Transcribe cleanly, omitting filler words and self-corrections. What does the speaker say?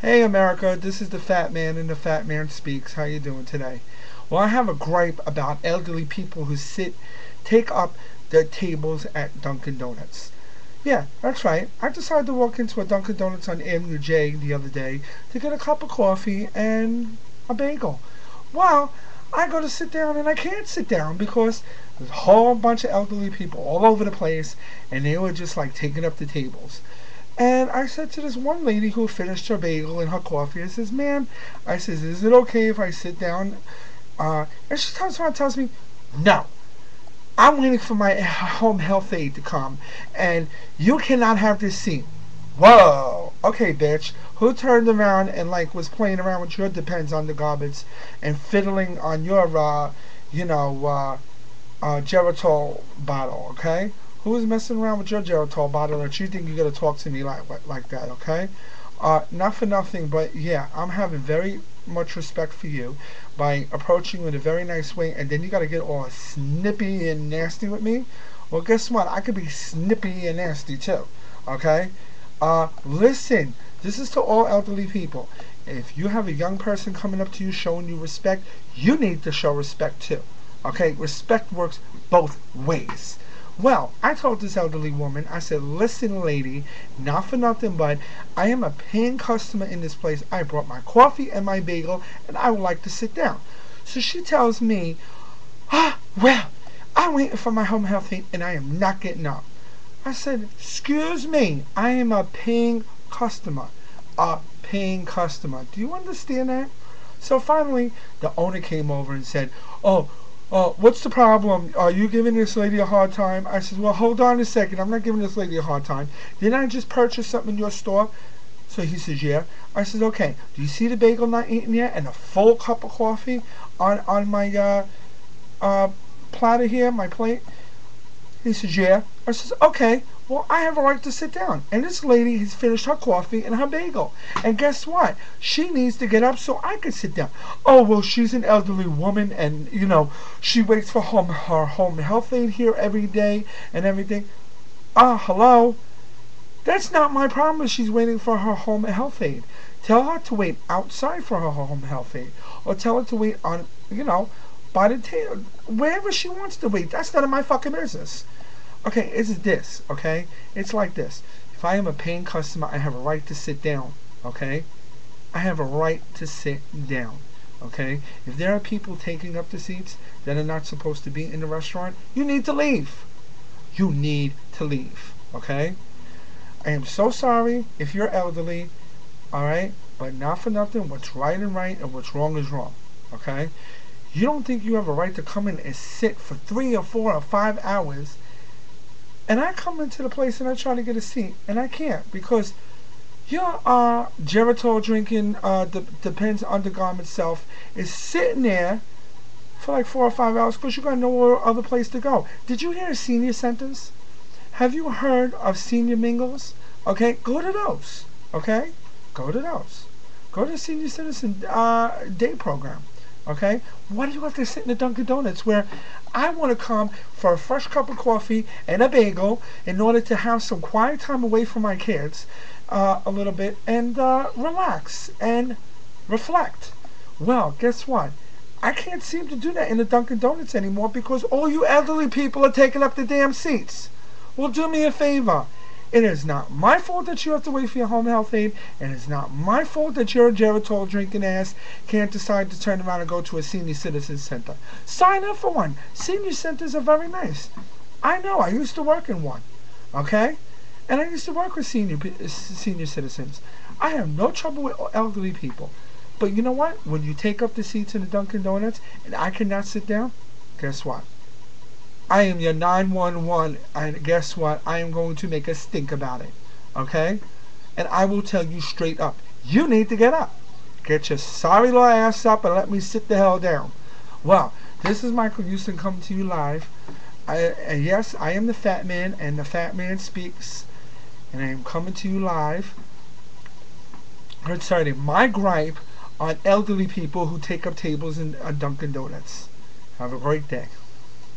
Hey America, this is the Fat Man and the Fat Man Speaks. How you doing today? Well, I have a gripe about elderly people who take up their tables at Dunkin Donuts. Yeah, that's right. I decided to walk into a Dunkin Donuts on Avenue J the other day to get a cup of coffee and a bagel. Well, I go to sit down and I can't sit down because there's a whole bunch of elderly people all over the place and they were just like taking up the tables. And I said to this one lady who finished her bagel and her coffee, I says, ma'am, I says, is it okay if I sit down? And she turns around and tells me, no, I'm waiting for my home health aide to come, and you cannot have this seat. Whoa, okay, bitch. Who turned around and like was playing around with your Depends on the garbage and fiddling on your, Geritol bottle, okay? Who is messing around with your Geritol bottle that you think you're gonna talk to me like that, okay? Not for nothing, but yeah, I'm having very much respect for you by approaching you in a very nice way, and then you gotta get all snippy and nasty with me. Well, guess what? I could be snippy and nasty too, okay? Listen, this is to all elderly people. If you have a young person coming up to you showing you respect, you need to show respect too. Okay, respect works both ways. Well, I told this elderly woman, I said, listen, lady, not for nothing, but I am a paying customer in this place. I brought my coffee and my bagel, and I would like to sit down. So she tells me, well, I'm waiting for my home health aide, and I am not getting up. I said, excuse me, I am a paying customer. A paying customer. Do you understand that? So finally, the owner came over and said, what's the problem? Are you giving this lady a hard time? I said, well, hold on a second. I'm not giving this lady a hard time. Didn't I just purchase something in your store? So he says, yeah. I said, okay. Do you see the bagel not eaten yet and a full cup of coffee on my platter here, my plate? He says, yeah. I says, okay. Well, I have a right to sit down. And this lady has finished her coffee and her bagel. And guess what? She needs to get up so I can sit down. Oh, well, she's an elderly woman and, she waits for her home health aide here every day and everything. Hello? That's not my problem if she's waiting for her home health aide. Tell her to wait outside for her home health aide. Or tell her to wait on, by the table. Wherever she wants to wait. That's none of my fucking business. Okay, it's this, okay? It's like this. If I am a paying customer, I have a right to sit down, okay? I have a right to sit down, okay? If there are people taking up the seats that are not supposed to be in the restaurant, you need to leave. You need to leave, okay? I am so sorry if you're elderly, alright? But not for nothing, what's right is right and what's wrong is wrong, okay? You don't think you have a right to come in and sit for 3 or 4 or 5 hours, and I come into the place and I try to get a seat, and I can't because your Geritol drinking Depends undergarment self is sitting there for like 4 or 5 hours because you got no other place to go. Did you hear of senior centers? Have you heard of senior mingles? Okay, go to those. Okay, go to those. Go to the senior citizen day program. Okay? Why do you have to sit in the Dunkin Donuts where I want to come for a fresh cup of coffee and a bagel in order to have some quiet time away from my kids a little bit and relax and reflect? Well, guess what? I can't seem to do that in the Dunkin Donuts anymore because all you elderly people are taking up the damn seats. Well, do me a favor. It is not my fault that you have to wait for your home health aide, and it's not my fault that you're a Geritol drinking ass can't decide to turn around and go to a senior citizen center. Sign up for one. Senior centers are very nice. I know. I used to work in one. Okay? And I used to work with senior citizens. I have no trouble with elderly people. But you know what? When you take up the seats in the Dunkin Donuts and I cannot sit down, guess what? I am your 911, and guess what? I am going to make a stink about it. Okay? And I will tell you straight up. You need to get up. Get your sorry little ass up and let me sit the hell down. Well, this is Michael Houston coming to you live. Yes, I am the Fat Man, and the Fat Man Speaks. And I am coming to you live. Concerning my gripe on elderly people who take up tables in Dunkin Donuts. Have a great day.